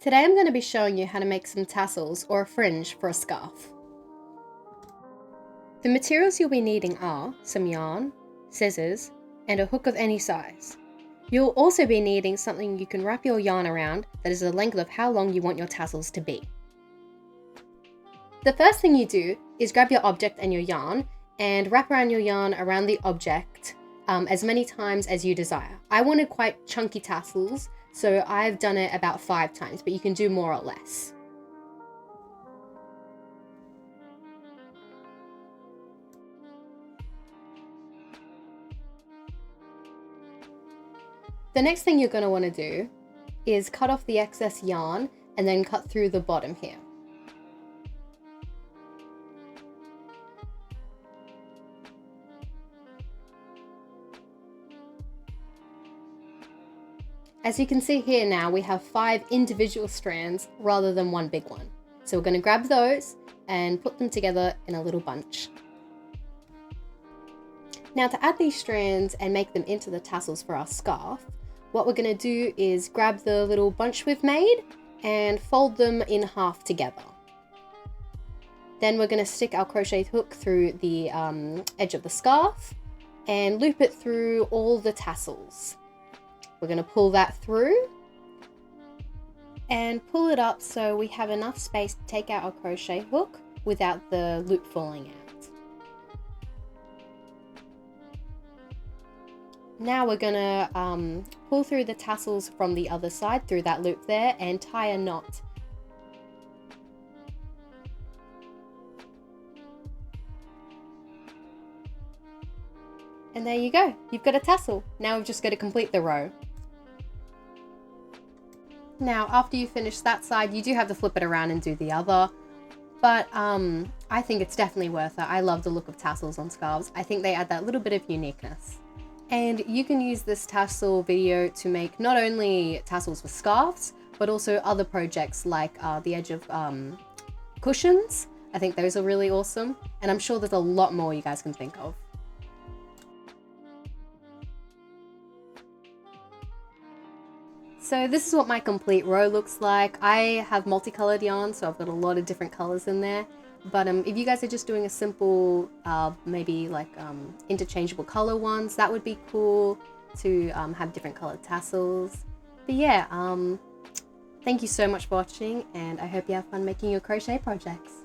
Today I'm going to be showing you how to make some tassels or a fringe for a scarf. The materials you'll be needing are some yarn, scissors, and a hook of any size. You'll also be needing something you can wrap your yarn around that is the length of how long you want your tassels to be. The first thing you do is grab your object and your yarn and wrap around your yarn around the object as many times as you desire. I wanted quite chunky tassels, so I've done it about 5 times, but you can do more or less. The next thing you're going to want to do is cut off the excess yarn and then cut through the bottom here. As you can see here now, we have 5 individual strands rather than one big one. So we're going to grab those and put them together in a little bunch. Now to add these strands and make them into the tassels for our scarf, what we're going to do is grab the little bunch we've made and fold them in half together. Then we're going to stick our crochet hook through the edge of the scarf and loop it through all the tassels. We're going to pull that through and pull it up so we have enough space to take out our crochet hook without the loop falling out. Now we're going to pull through the tassels from the other side through that loop there and tie a knot. And there you go, you've got a tassel. Now we've just got to complete the row. Now, after you finish that side, you do have to flip it around and do the other, but I think it's definitely worth it. I love the look of tassels on scarves. I think they add that little bit of uniqueness. And you can use this tassel video to make not only tassels for scarves, but also other projects like the edge of cushions. I think those are really awesome, and I'm sure there's a lot more you guys can think of. So this is what my complete row looks like. I have multicolored yarn, so I've got a lot of different colors in there. But if you guys are just doing a simple, maybe like interchangeable color ones, that would be cool to have different colored tassels. But yeah, thank you so much for watching, and I hope you have fun making your crochet projects.